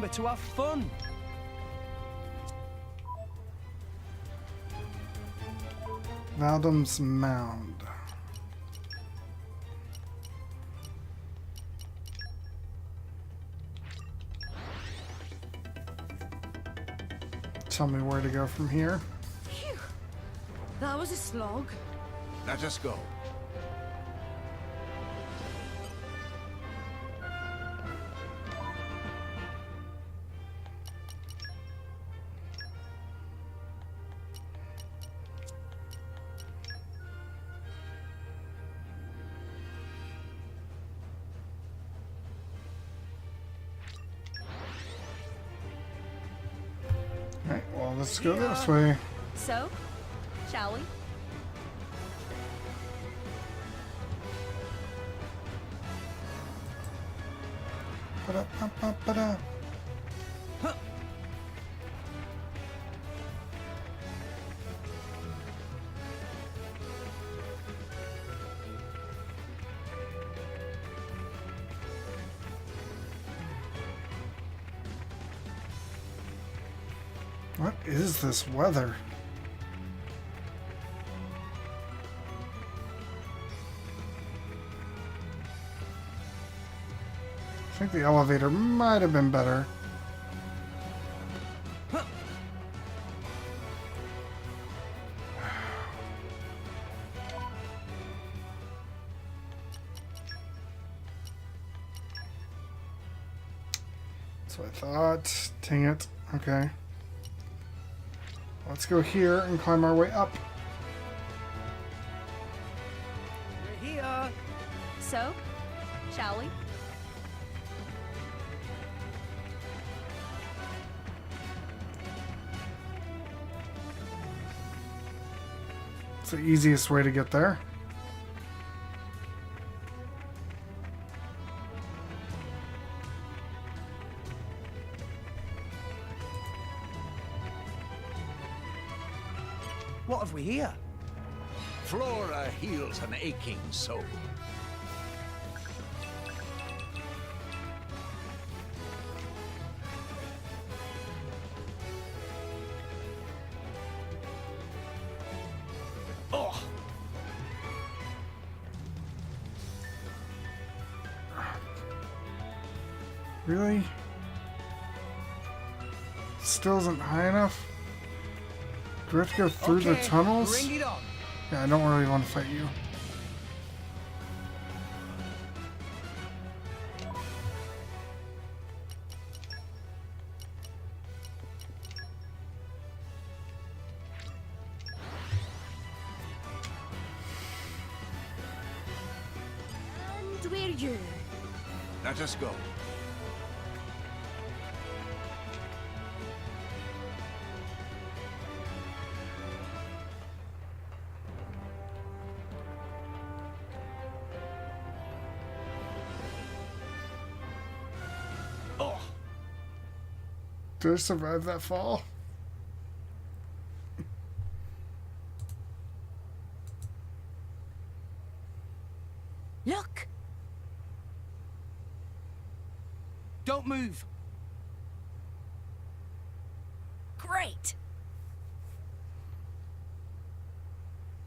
somewhere to have fun. Valdum's Mound. Tell me where to go from here. Phew. That was a slog. Let us go. Alright, well, let's go this way. So, shall we? Ba-da-ba-ba-ba-da. What is this weather? I think the elevator might have been better. That's what I thought. Dang it. Okay. Let's go here and climb our way up. We're here. So, shall we? It's the easiest way to get there. What have we here? Flora heals an aching soul. Oh! Really? Still isn't high enough? Do we have to go through the tunnels? Bring it on. Yeah, I don't really want to fight you. And we're you. Let us go. Oh! Did I survive that fall? Look! Don't move. Great!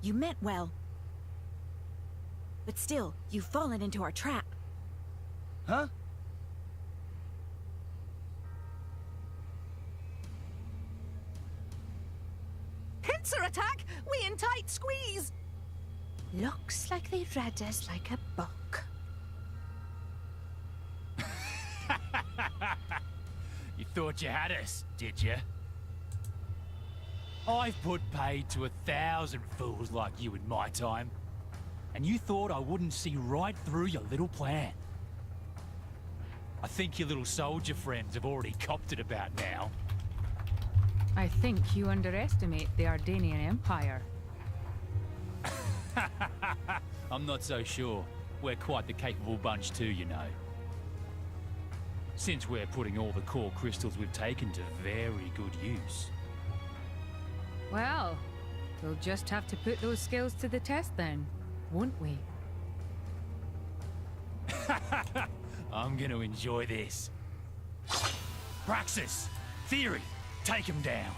You meant well. But still, you've fallen into our trap. Huh? Pincer attack! We in tight squeeze! Looks like they read us like a book. You thought you had us, did you? I've put paid to 1,000 fools like you in my time. And you thought I wouldn't see right through your little plan. I think your little soldier friends have already copped it about now. I think you underestimate the Ardanian Empire. I'm not so sure. We're quite the capable bunch too, you know. Since we're putting all the core crystals we've taken to very good use. Well, we'll just have to put those skills to the test then, won't we? I'm gonna enjoy this. Praxis, Theory, take him down.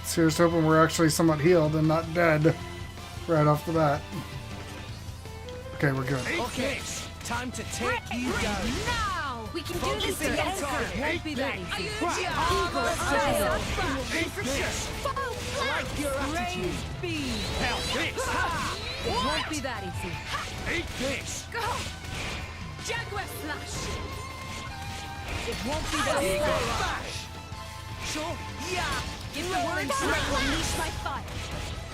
So here's hoping we're actually somewhat healed and not dead right off the bat. Okay, we're good. Okay, time to take you down. Now! We can do this Focus together. on Won't be that easy. Eagle style. Full Like your attitude. Now this! It won't be that easy. Eat this! Go! Jaguar Flash! It won't be that easy. Bash. Sure. Yeah. Give the word and I will unleash my fire.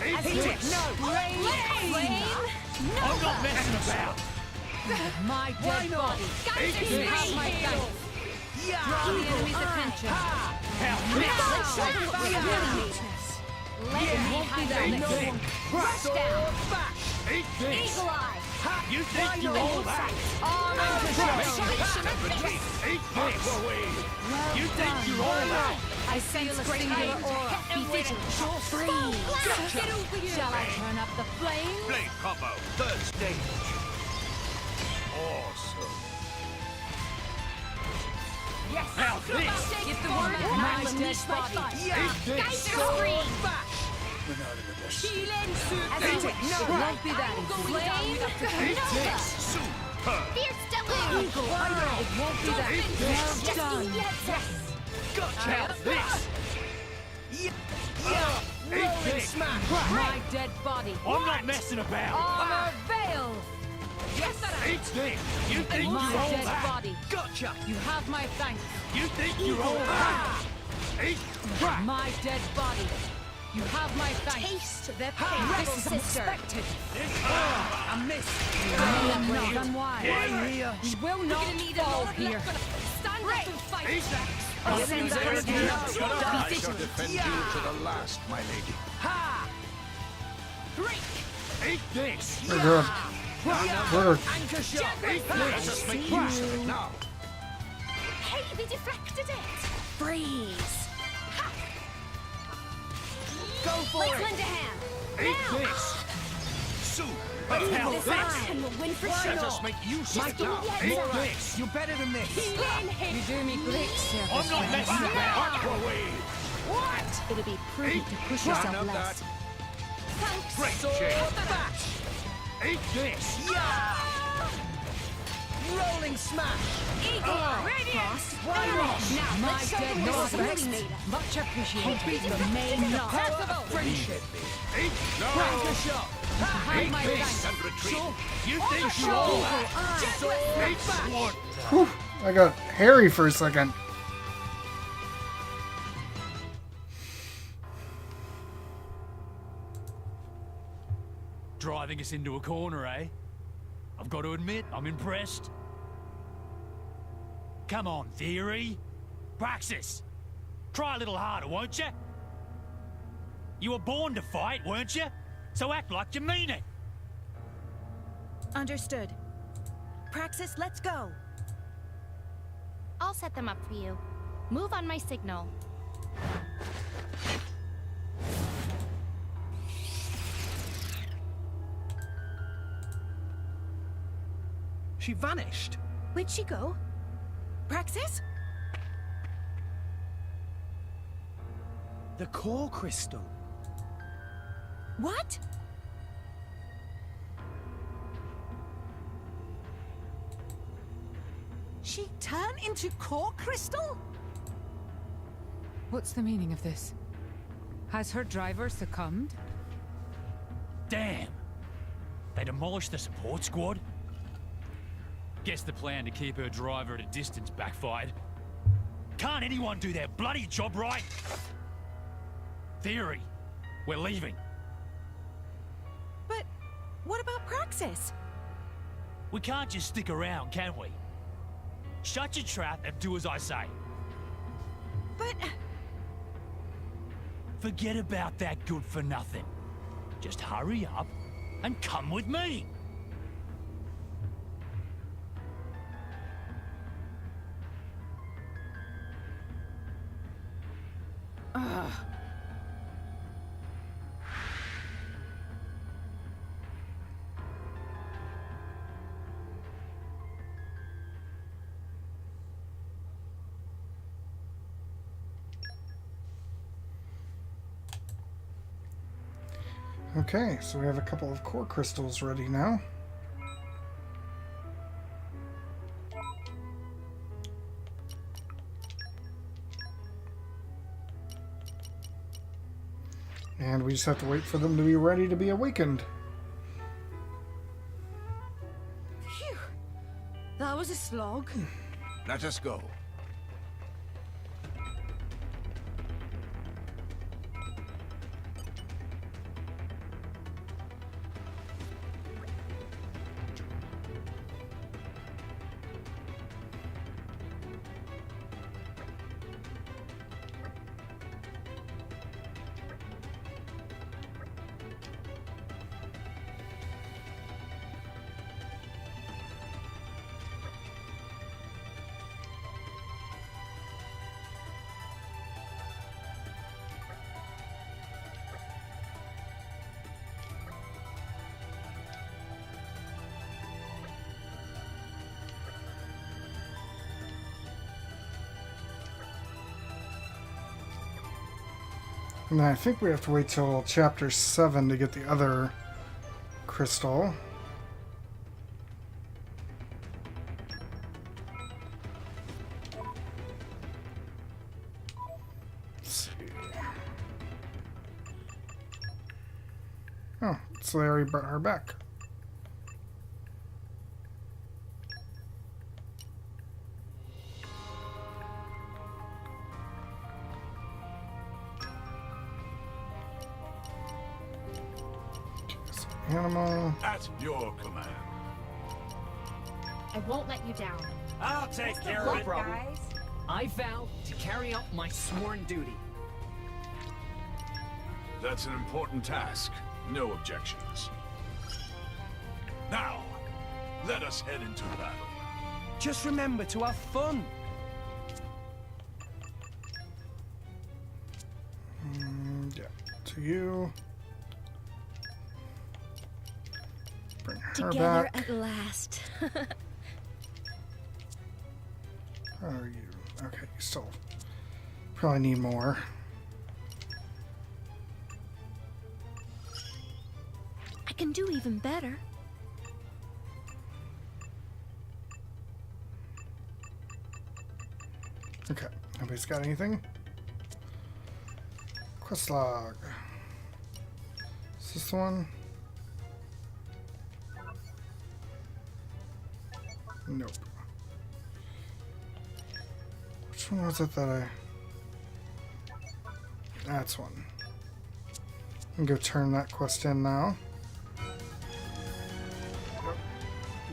Eat As this! it is. Flame! I'm not messing about! My dead body. Eat You this! have my thanks. Yeah. Draw the enemy's attention. Now this! Let me have that Eat little this! one. Rush down. Bash. Eat this! Eagle eye. You think you're all that? Arm and Retreat! Eat this! You think you're all that? I sense singular aura. Be vigilant. Freeze. Get over here. Shall I turn up the flame? Blade combo, third stage. Awesome. Yes. Now this! Give the word and I will unleash my fire. Yeah. Eat this! Bash. Healing suit. As it won't be that easy. Flame. Eat this! Super. Fierce deluge. Eagle eye. It won't be that easy. Well done. Gotcha! Now this! Yeah. Eat Rolling this! smash. My dead body. I'm not messing about! Armor veil. Yes, sir. Eat this! You think My you're all dead that? body. Gotcha. You have my thanks. You think you're all that? Eat crap! My dead body. You have my thanks. Taste the pain, This is sister. unexpected. I missed. I am not unwise. I'm here. We will not fall here. Stand up and fight. Eat that! I'll send There that it again. is. Be I shall vigilant. defend you to the last, my lady. Ha. Eat this! We're good. We're Anchor shot. Eat this! Make use of it now! Hey, they deflected it. Freeze. Go for Let's it. lend a hand. Eat this! Super! Now This this! and we'll win for Let sure. us make use of My it now! God. Eat this! You're better than this. You do me great service. I'm not messing about! Microwave! What? It'll be prudent to push None yourself of less. that. Thanks. Great change! Bash. Eat this! Yeah. Rolling smash. Eagle eye. Frost. Why not? Now, my show dead them what body. it's really made of. Much appreciated. Remain not. Power of friendship. Eat no! Anchor shot. Have Eat my this thanks. and retreat! You think you're all that? Eat sword! Whew, I got hairy for a second. Driving us into a corner, eh? I've got to admit, I'm impressed. Come on, Theory. Praxis. Try a little harder, won't you? You were born to fight, weren't you? So act like you mean it. Understood. Praxis, let's go. I'll set them up for you. Move on my signal. She vanished. Where'd she go? Praxis? The core crystal. What? She turned into core crystal? What's the meaning of this? Has her driver succumbed? Damn. They demolished the support squad? Guess the plan to keep her driver at a distance backfired. Can't anyone do their bloody job right? Theory. We're leaving. But what about Praxis? We can't just stick around, can we? Shut your trap and do as I say. But Forget about that good for nothing. Just hurry up and come with me. Okay, so we have a couple of core crystals ready now. And we just have to wait for them to be ready to be awakened. Phew. That was a slog. Let us go. And then I think we have to wait till chapter 7 to get the other crystal. Let's see. Oh, so they already brought her back. Animal. At your command. I won't let you down. I'll take care of it. Guys. I vow to carry out my sworn duty. That's an important task. No objections. Now, let us head into battle. Just remember to have fun. Yeah, to you. Bring her Together back. at last. How are you? Okay, you still probably need more. I can do even better. Okay, nobody's got anything? Quest log. Is this the one? Nope. Which one was it that I... That's one. I'm gonna go turn that quest in now.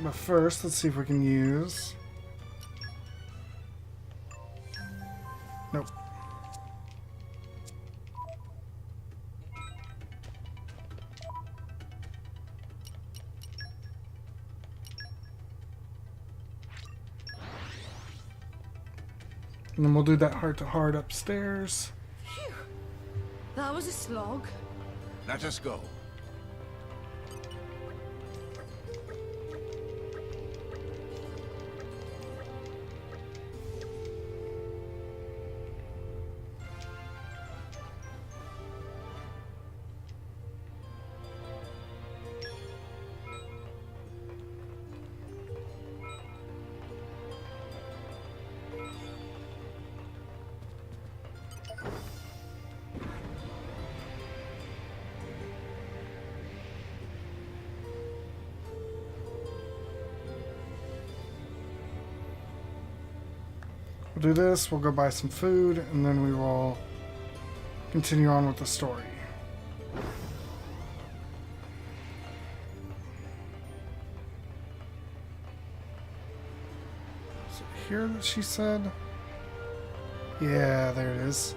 But first, let's see if we can use... Nope. And then we'll do that heart-to-heart upstairs. Phew. That was a slog. Let us go. We'll do this, we'll go buy some food, and then we will continue on with the story. Is it here that she said? Yeah, there it is.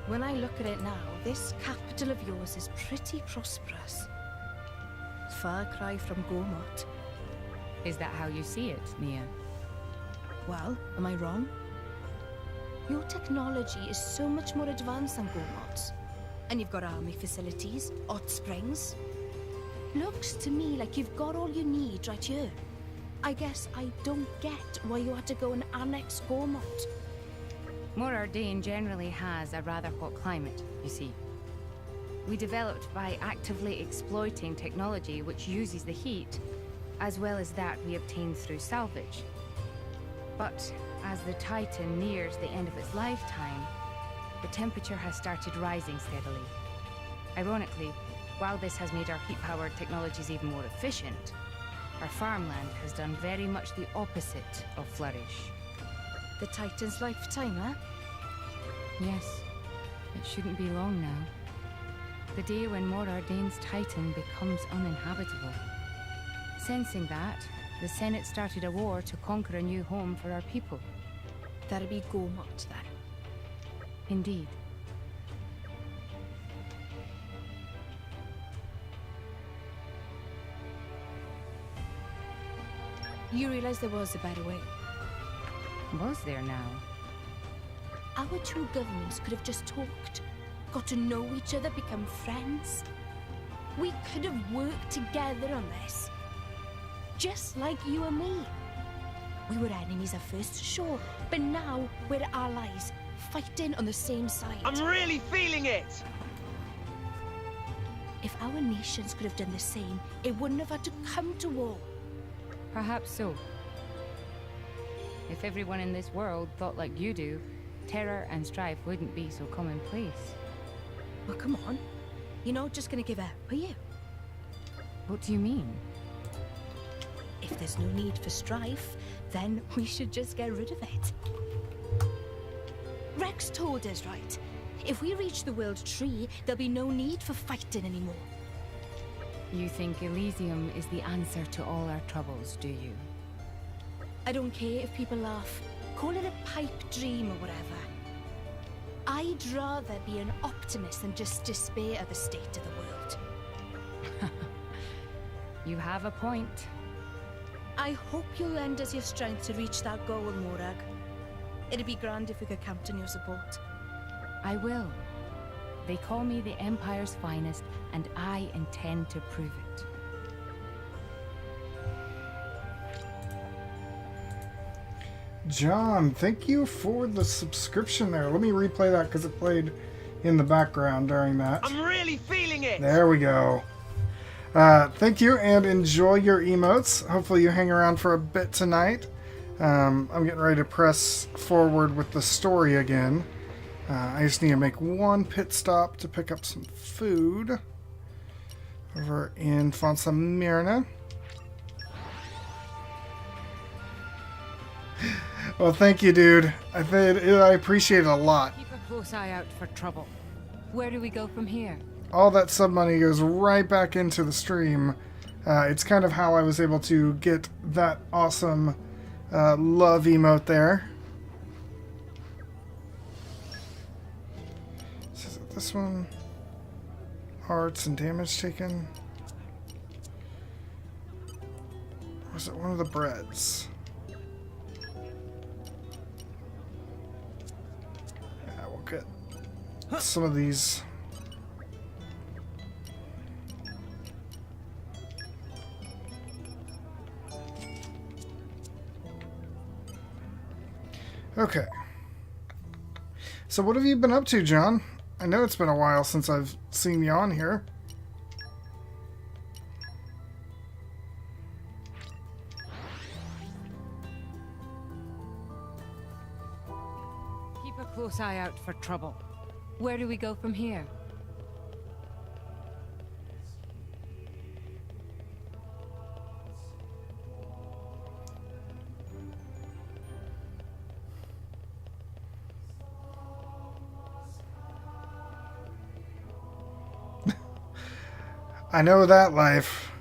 When I look at it now, this capital of yours is pretty prosperous. Far cry from Gormott. Is that how you see it, Nia? Well, am I wrong? Your technology is so much more advanced than Gormott's. And you've got army facilities, hot springs. Looks to me like you've got all you need right here. I guess I don't get why you had to go and annex Gormott. Morardane generally has a rather hot climate, you see. We developed by actively exploiting technology which uses the heat, as well as that we obtain through salvage. But as the Titan nears the end of its lifetime, the temperature has started rising steadily. Ironically, while this has made our heat-powered technologies even more efficient, our farmland has done very much the opposite of flourish. The Titan's lifetime, huh? Yes, it shouldn't be long now. The day when Morardane's Titan becomes uninhabitable. Sensing that, the Senate started a war to conquer a new home for our people. That'll be Gormott, then. Indeed. You realize there was a better way. Was there now? Our two governments could have just talked, got to know each other, become friends. We could have worked together on this. Just like you and me. We were enemies at first, sure, but now we're allies, fighting on the same side. I'm really feeling it! If our nations could have done the same, it wouldn't have had to come to war. Perhaps so. If everyone in this world thought like you do, terror and strife wouldn't be so commonplace. Well, come on. You're not just gonna give up, are you? What do you mean? If there's no need for strife, then we should just get rid of it. Rex told us, right? If we reach the World Tree, there'll be no need for fighting anymore. You think Elysium is the answer to all our troubles, do you? I don't care if people laugh. Call it a pipe dream or whatever. I'd rather be an optimist than just despair of the state of the world. You have a point. I hope you'll lend us your strength to reach that goal, Morag. It'd be grand if we could count on your support. I will. They call me the Empire's finest, and I intend to prove it. John, thank you for the subscription there. Let me replay that because it played in the background during that. I'm really feeling it! There we go. Thank you and enjoy your emotes. Hopefully you hang around for a bit tonight. I'm getting ready to press forward with the story again. I just need to make one pit stop to pick up some food over in Fonsa Mirna. Well, thank you, dude. I appreciate it a lot. Keep a close eye out for trouble. Where do we go from here? All that sub money goes right back into the stream. It's kind of how I was able to get that awesome love emote there. So is it this one? Hearts and damage taken. Or was it one of the breads? Yeah, we'll get some of these. Okay. So what have you been up to, John? I know it's been a while since I've seen you on here. Keep a close eye out for trouble. Where do we go from here? I know that life.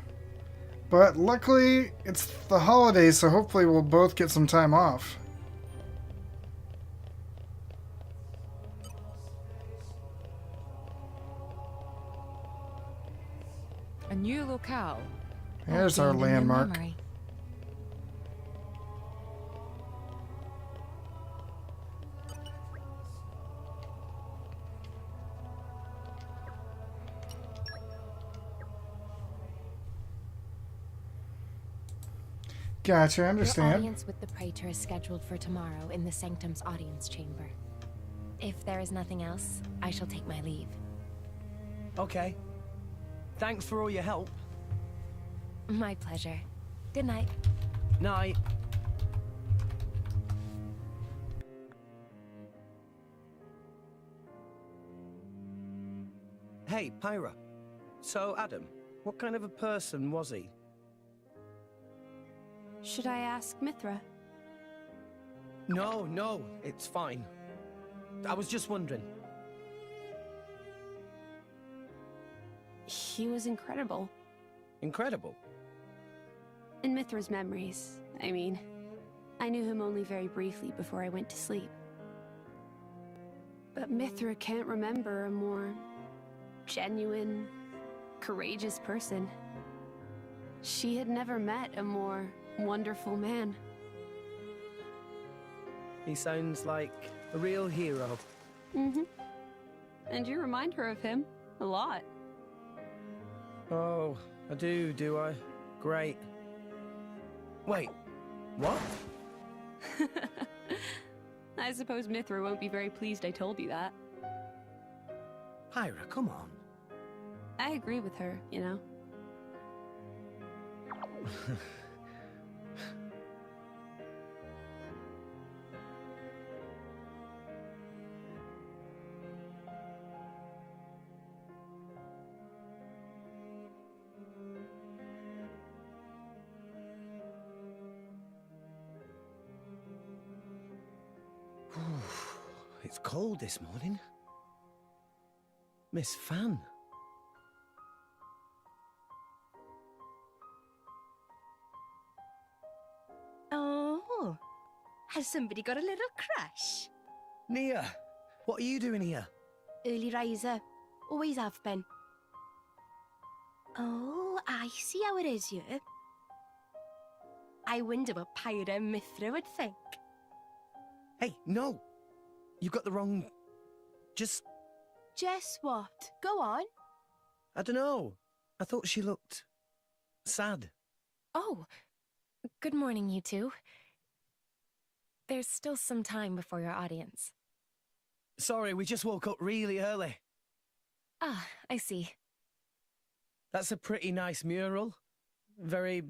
But luckily, it's the holidays, so hopefully we'll both get some time off. A new locale. There's our Gained in your landmark. memory. Gotcha, I Your understand. audience with the Praetor is scheduled for tomorrow in the Sanctum's audience chamber. If there is nothing else, I shall take my leave. Okay. Thanks for all your help. My pleasure. Good night. Night. Hey, Pyra. So, Adam, what kind of a person was he? Should I ask Mithra? No, it's fine. I was just wondering. He was incredible. Incredible. In Mithra's memories, I mean. I knew him only very briefly before I went to sleep. But Mithra can't remember a more genuine, courageous person. She had never met a more wonderful man. He sounds like a real hero. Mm-hmm. And you remind her of him a lot. Oh, I do I? Great. Wait, what? I suppose Mithra won't be very pleased I told you that. Pyra, come on. I agree with her, you know. It's cold this morning. Miss Fan. Oh, has somebody got a little crush? Nia, what are you doing here? Early riser. Always have been. Oh, I see how it is here. I wonder what Pyra and Mithra would think. Hey, no! You got the wrong... Just... Just what? Go on. I don't know. I thought she looked... sad. Oh, good morning, you two. There's still some time before your audience. Sorry, we just woke up really early. Ah, I see. That's a pretty nice mural. Very...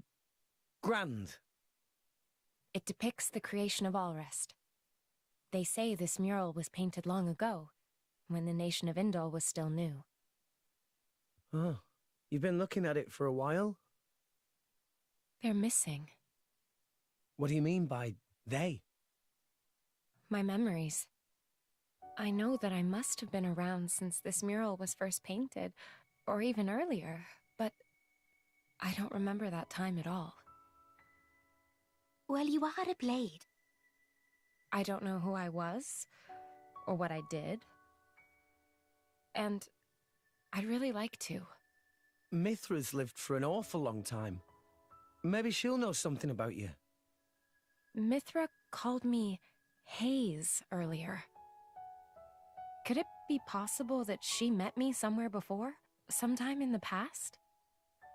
grand. It depicts the creation of Alrest. They say this mural was painted long ago, when the nation of Indol was still new. Oh, you've been looking at it for a while? They're missing. What do you mean by they? My memories. I know that I must have been around since this mural was first painted, or even earlier, but I don't remember that time at all. Well, you are a blade. I don't know who I was, or what I did. And I'd really like to. Mithra's lived for an awful long time. Maybe she'll know something about you. Mithra called me Haze earlier. Could it be possible that she met me somewhere before? Sometime in the past?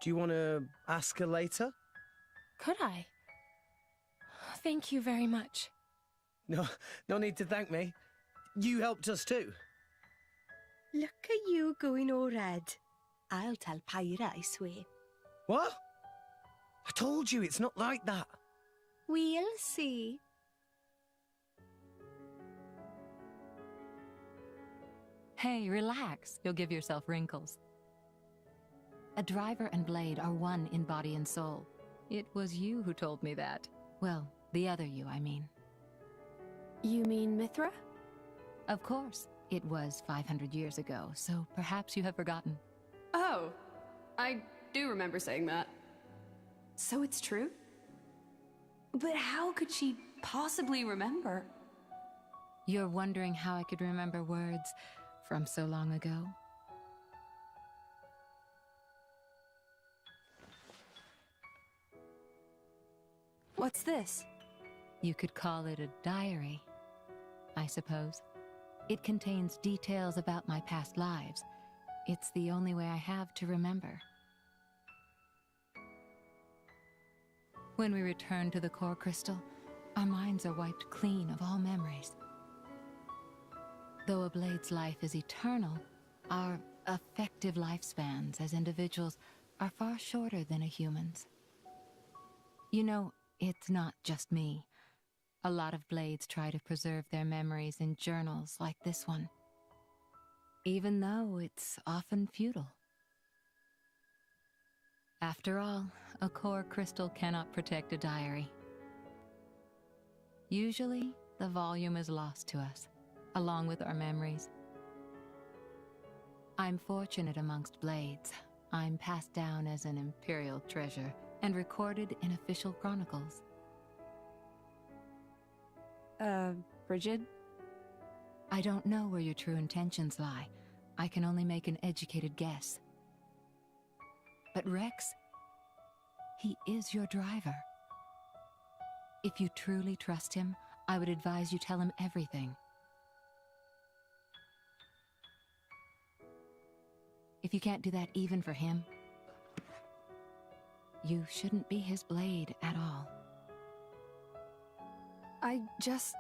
Do you want to ask her later? Could I? Thank you very much. No need to thank me. You helped us too. Look at you going all red. I'll tell Pyra, I swear. What? I told you, it's not like that. We'll see. Hey, relax. You'll give yourself wrinkles. A driver and blade are one in body and soul. It was you who told me that. Well, the other you, I mean. You mean Mithra? Of course. It was 500 years ago, so perhaps you have forgotten. Oh, I do remember saying that. So it's true? But how could she possibly remember? You're wondering how I could remember words from so long ago? What's this? You could call it a diary, I suppose. It contains details about my past lives. It's the only way I have to remember. When we return to the core crystal, our minds are wiped clean of all memories. Though a blade's life is eternal, our effective lifespans as individuals are far shorter than a human's. You know, it's not just me. A lot of blades try to preserve their memories in journals like this one, even though it's often futile. After all, a core crystal cannot protect a diary. Usually, the volume is lost to us, along with our memories. I'm fortunate amongst blades. I'm passed down as an imperial treasure and recorded in official chronicles. Bridget? I don't know where your true intentions lie. I can only make an educated guess. But Rex, he is your driver. If you truly trust him, I would advise you tell him everything. If you can't do that even for him, you shouldn't be his blade at all. I just...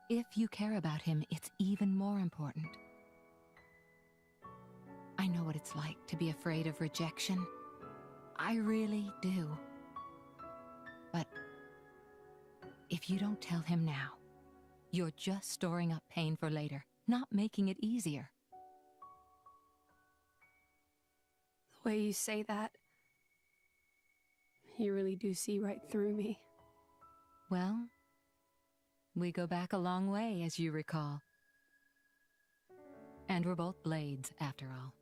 If you care about him, it's even more important. I know what it's like to be afraid of rejection. I really do. But if you don't tell him now, you're just storing up pain for later, not making it easier. The way you say that, you really do see right through me. Well, we go back a long way, as you recall. And we're both blades, after all.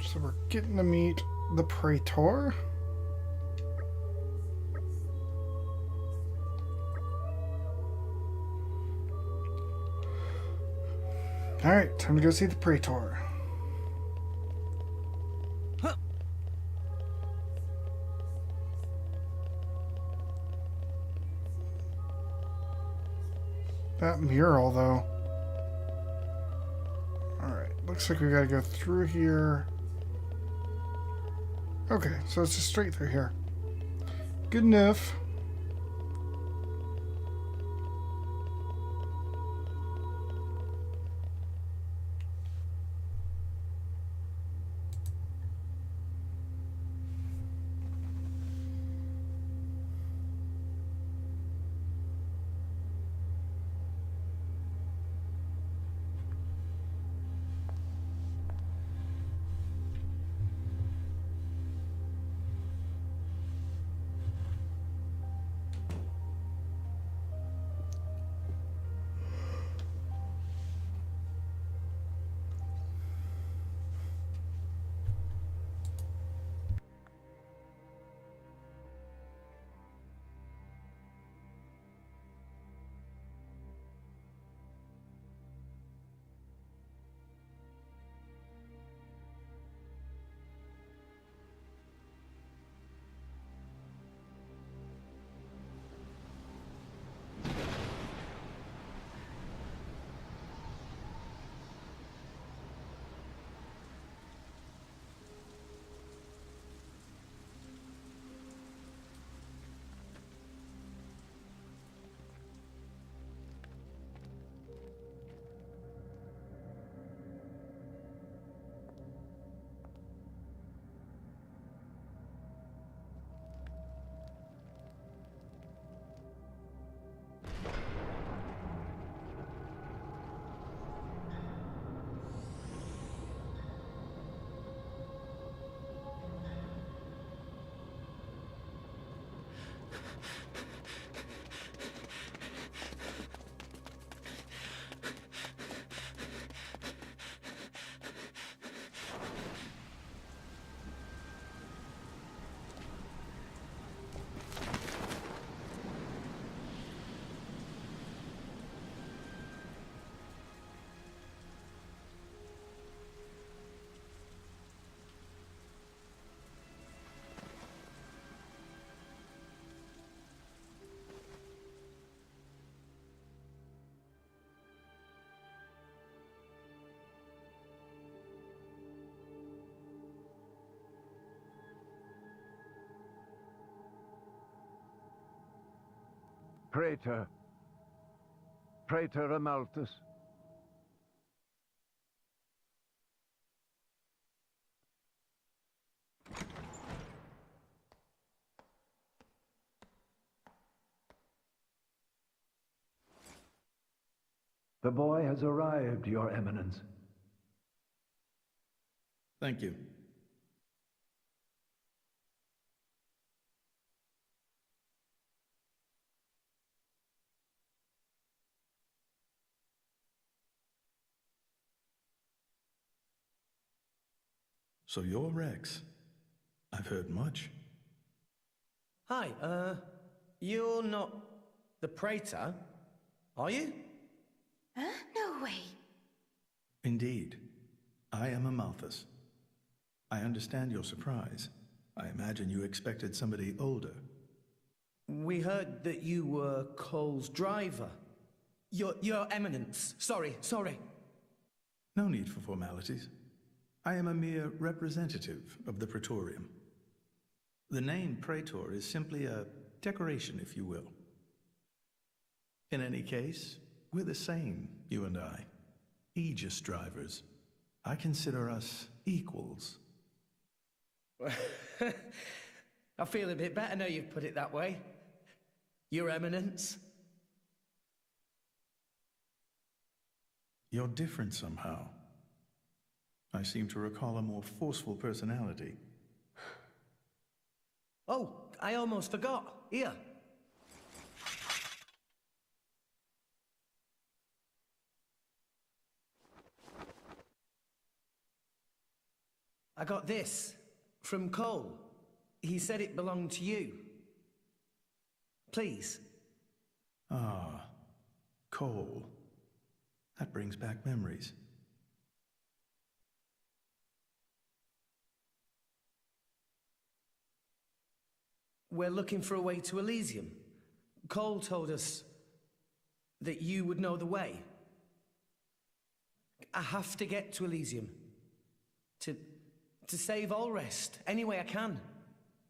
So we're getting to meet the Praetor. Alright, time to go see the Praetor. That mural, though. Alright, looks like we gotta go through here. Okay, so it's just straight through here. Good enough. Praetor. Praetor Amalthus. The boy has arrived, Your Eminence. Thank you. So you're Rex. I've heard much. Hi, you're not the Praetor, are you? Huh? No way. Indeed. I am Amalthus. I understand your surprise. I imagine you expected somebody older. We heard that you were Cole's driver. Your Eminence. Sorry. No need for formalities. I am a mere representative of the Praetorium. The name Praetor is simply a decoration, if you will. In any case, we're the same, you and I. Aegis drivers. I consider us equals. I feel a bit better now you've put it that way. Your Eminence. You're different somehow. I seem to recall a more forceful personality. Oh, I almost forgot. Here. I got this from Cole. He said it belonged to you. Please. Ah, Cole. That brings back memories. We're looking for a way to Elysium. Cole told us that you would know the way. I have to get to Elysium. To save Allrest, any way I can.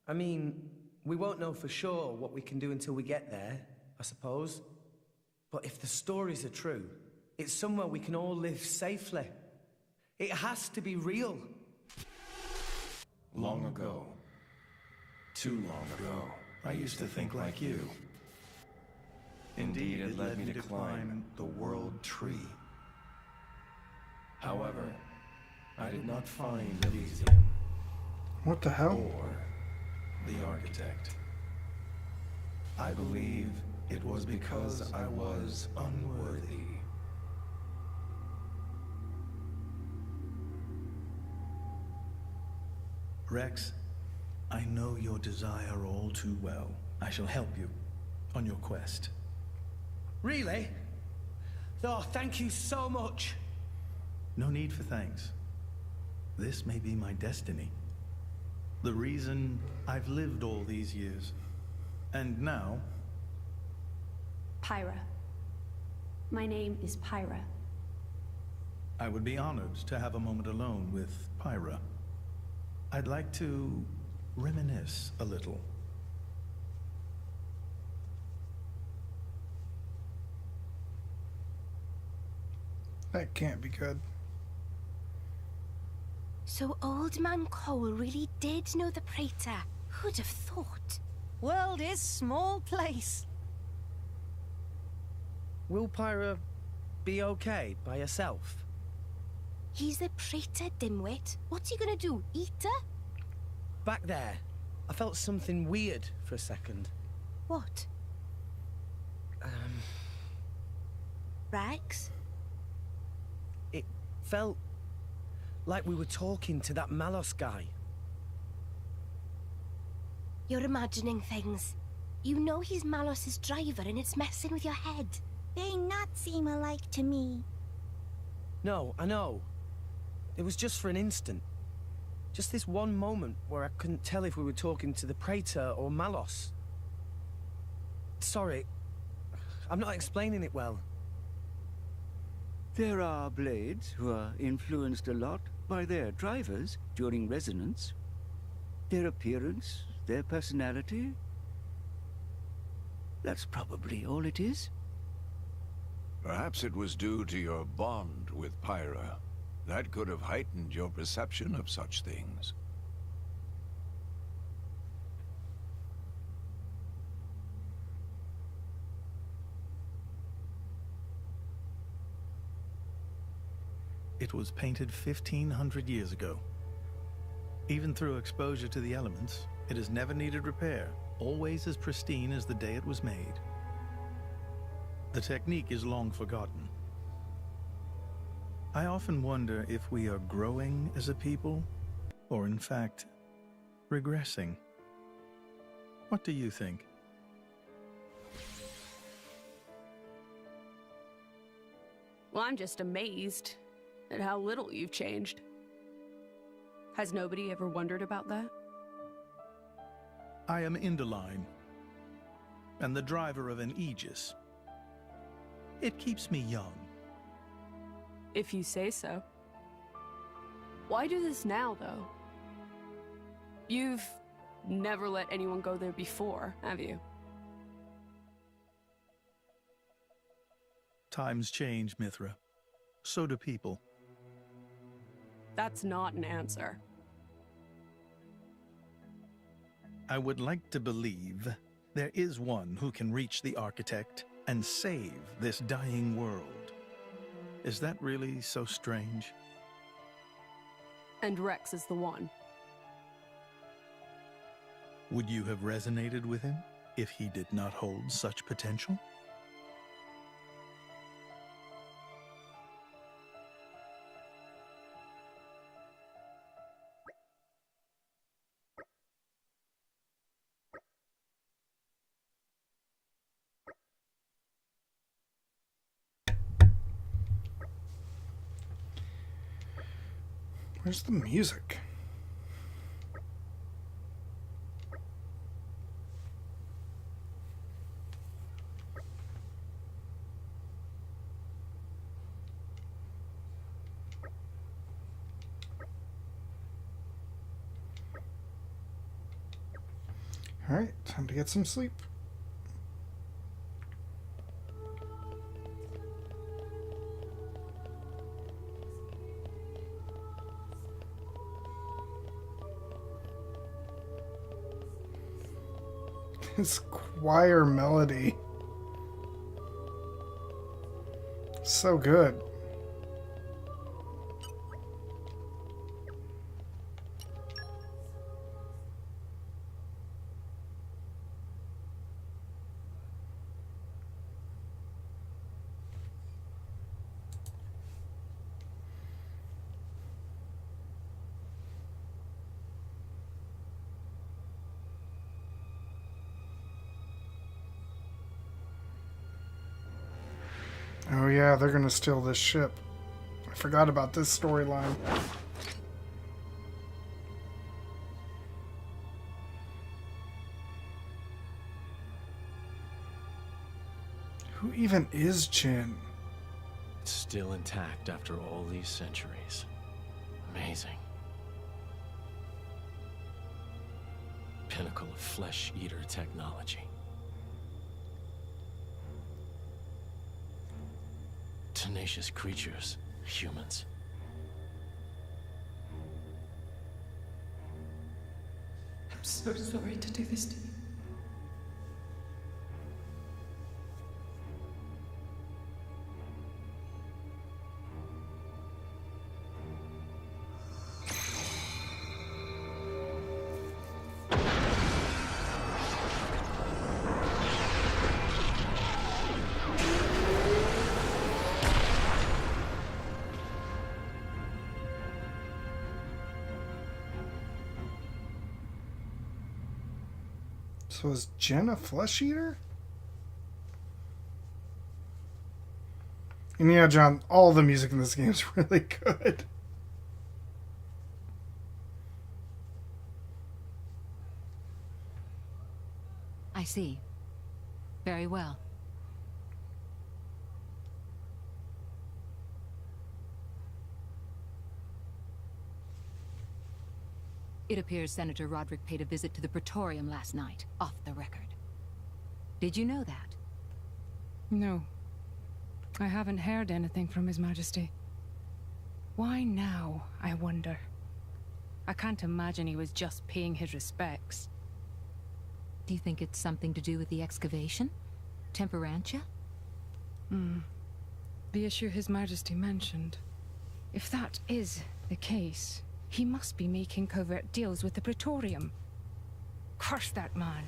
I mean, we won't know for sure what we can do until we get there, I suppose. But if the stories are true, it's somewhere we can all live safely. It has to be real. Long ago. Too long ago, I used to think like you. Indeed, it led me to climb the World Tree. However, I did not find Elysium. What the hell? Or the architect. I believe it was because I was unworthy. Rex, I know your desire all too well. I shall help you on your quest. Really? Oh, thank you so much. No need for thanks. This may be my destiny. The reason I've lived all these years. And now... Pyra. My name is Pyra. I would be honored to have a moment alone with Pyra. I'd like to reminisce a little. That can't be good. So Old Man Cole really did know the Praetor. Who'd have thought? World is small place. Will Pyra be okay by herself? He's the Praetor, dimwit. What's he gonna do? Eat her? Back there, I felt something weird for a second. What? Rex? It felt like we were talking to that Malos guy. You're imagining things. You know he's Malos's driver and it's messing with your head. They not seem alike to me. No, I know. It was just for an instant. Just this one moment where I couldn't tell if we were talking to the Praetor or Malos. Sorry, I'm not explaining it well. There are blades who are influenced a lot by their drivers during resonance. Their appearance, their personality. That's probably all it is. Perhaps it was due to your bond with Pyra. That could have heightened your perception of such things. It was painted 1,500 years ago. Even through exposure to the elements, it has never needed repair, always as pristine as the day it was made. The technique is long forgotten. I often wonder if we are growing as a people, or in fact, regressing. What do you think? Well, I'm just amazed at how little you've changed. Has nobody ever wondered about that? I am Inderline, and the driver of an Aegis. It keeps me young. If you say so. Why do this now, though? You've never let anyone go there before, have you? Times change, Mithra. So do people. That's not an answer. I would like to believe there is one who can reach the Architect and save this dying world. Is that really so strange? And Rex is the one. Would you have resonated with him if he did not hold such potential? Where's the music? All right, time to get some sleep. This choir melody. So good. Oh yeah, they're gonna steal this ship. I forgot about this storyline. Who even is Jin? It's still intact after all these centuries. Amazing. Pinnacle of flesh-eater technology. Tenacious creatures, humans. I'm so sorry to do this to you. So is Jen a flesh eater? And yeah, John, all the music in this game is really good. I see. Very well. It appears Senator Roderick paid a visit to the Praetorium last night, off the record. Did you know that? No. I haven't heard anything from His Majesty. Why now, I wonder? I can't imagine he was just paying his respects. Do you think it's something to do with the excavation? Temperantia? The issue His Majesty mentioned. If that is the case, he must be making covert deals with the Praetorium. Curse that man.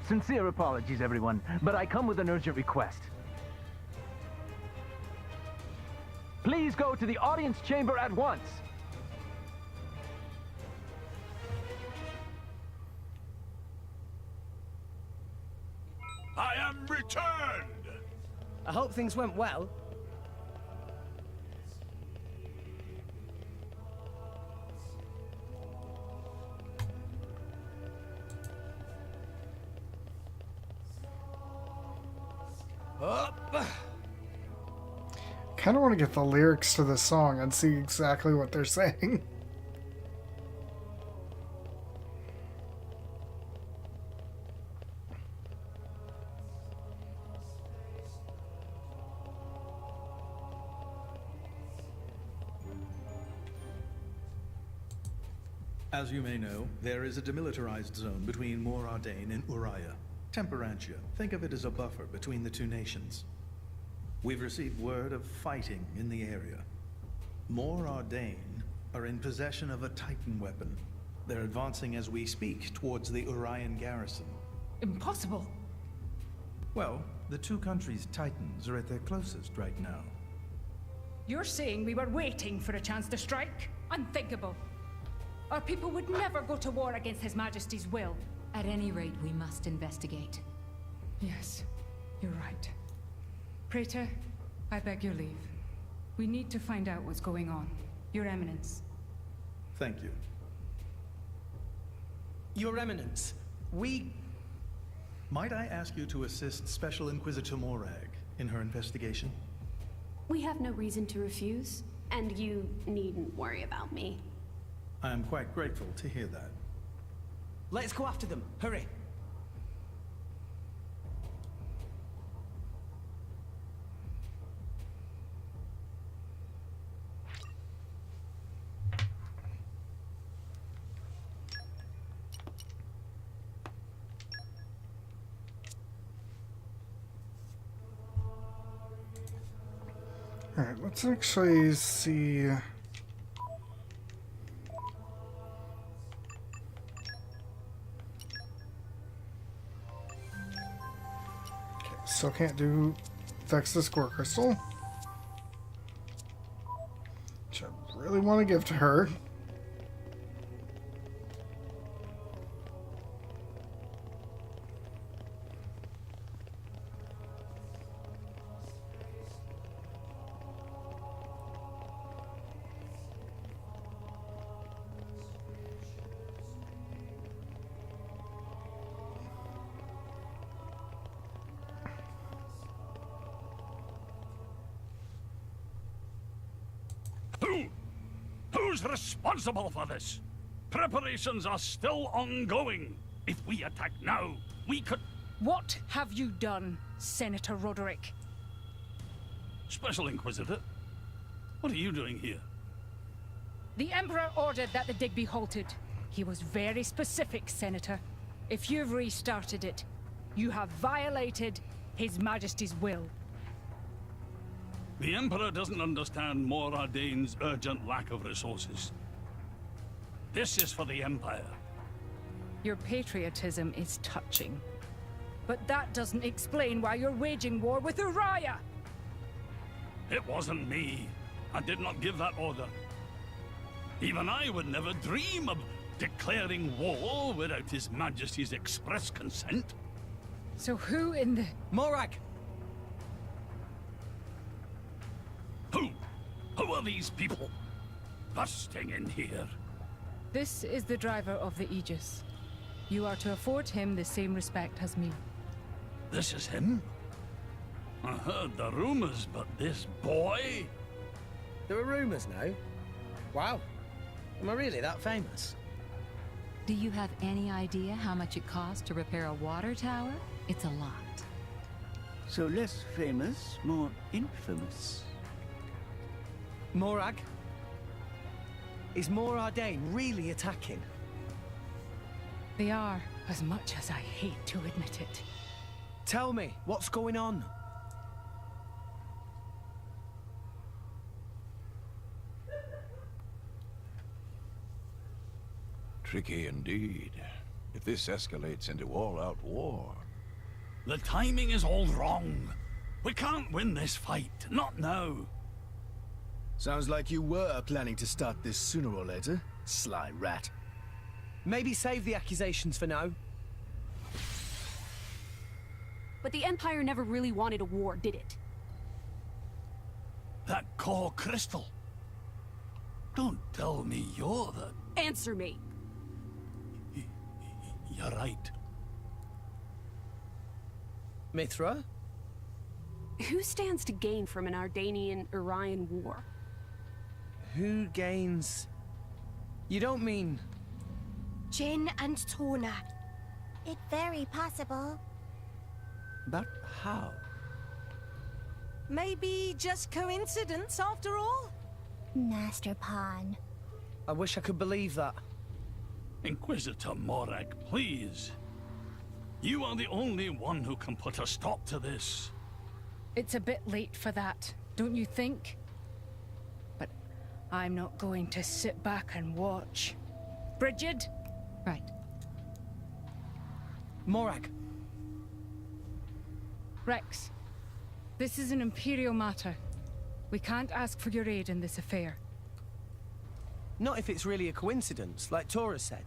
Sincere apologies, everyone, but I come with an urgent request. Please go to the audience chamber at once. I am returned! I hope things went well. Kind of want to get the lyrics to this song and see exactly what they're saying. As you may know, there is a demilitarized zone between Mor Ardain and Uriah. Temperantia. Think of it as a buffer between the two nations. We've received word of fighting in the area. Mor Ardain are in possession of a Titan weapon. They're advancing as we speak towards the Urian garrison. Impossible! Well, the two countries' Titans are at their closest right now. You're saying we were waiting for a chance to strike? Unthinkable! Our people would never go to war against His Majesty's will. At any rate, we must investigate. Yes, you're right. Praetor, I beg your leave. We need to find out what's going on. Your Eminence. Thank you. Your Eminence, we... Might I ask you to assist Special Inquisitor Morag in her investigation? We have no reason to refuse, and you needn't worry about me. I am quite grateful to hear that. Let's go after them. Hurry. Alright, let's actually see... Still can't do Vex the Score Crystal, which I really want to give to her. Who's responsible for this? Preparations are still ongoing. If we attack now, we could... What have you done, Senator Roderick? Special Inquisitor, What are you doing here? The Emperor ordered that the dig be halted. He was very specific, Senator. If you've restarted it, you have violated His Majesty's will. The Emperor doesn't understand Mor Ardane's urgent lack of resources. This is for the Empire. Your patriotism is touching. But that doesn't explain why you're waging war with Uriah! It wasn't me. I did not give that order. Even I would never dream of declaring war without His Majesty's express consent. So who in the... Morag! Who are these people busting in here? This is the driver of the Aegis. You are to afford him the same respect as me. This is him? I heard the rumors, but this boy? There are rumors now? Wow. Am I really that famous? Do you have any idea how much it costs to repair a water tower? It's a lot. So less famous, more infamous. Morag? Is Mor Ardane really attacking? They are, as much as I hate to admit it. Tell me, what's going on? Tricky indeed. If this escalates into all-out war... The timing is all wrong. We can't win this fight, not now. Sounds like you were planning to start this sooner or later, sly rat. Maybe save the accusations for now. But the Empire never really wanted a war, did it? That core crystal. Don't tell me you're the... Answer me! You're right. Mithra? Who stands to gain from an Ardanian-Urian war? Who gains... You don't mean... Jin and Tona. It's very possible. But how? Maybe just coincidence after all? Master Pawn. I wish I could believe that. Inquisitor Morag, please. You are the only one who can put a stop to this. It's a bit late for that, don't you think? But I'm not going to sit back and watch. Brigid? Right. Morag. Rex, this is an Imperial matter. We can't ask for your aid in this affair. Not if it's really a coincidence, like Tora said.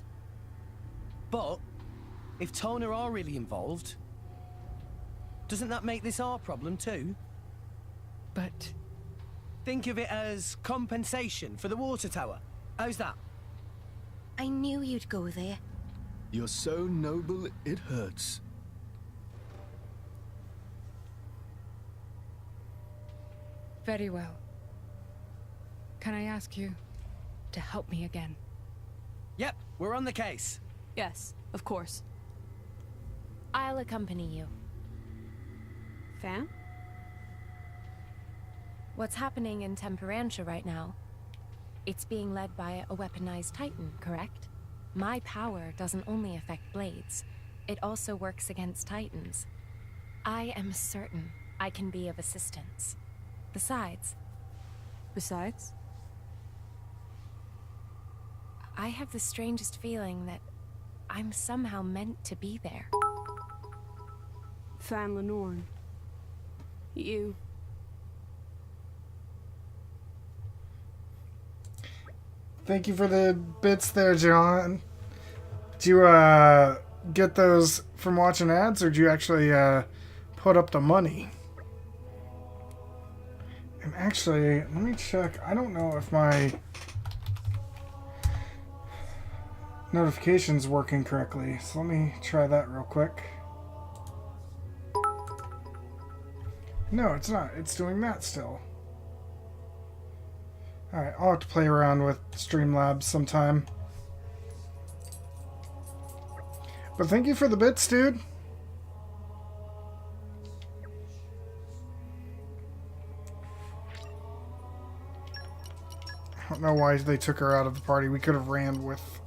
But, if Tona are really involved, doesn't that make this our problem too? But... Think of it as compensation for the water tower. How's that? I knew you'd go there. You're so noble, it hurts. Very well. Can I ask you to help me again? Yep, we're on the case. Yes, of course. I'll accompany you. Fam? What's happening in Temperantia right now? It's being led by a weaponized Titan, correct? My power doesn't only affect blades. It also works against Titans. I am certain I can be of assistance. Besides? I have the strangest feeling that I'm somehow meant to be there. Fan Lenorn. You... Thank you for the bits there, John. Did you get those from watching ads, or did you actually put up the money? And actually, let me check. I don't know if my notification's working correctly, so let me try that real quick. No, it's not. It's doing that still. Alright, I'll have to play around with Streamlabs sometime. But thank you for the bits, dude. don't know why they took her out of the party. We could have ran with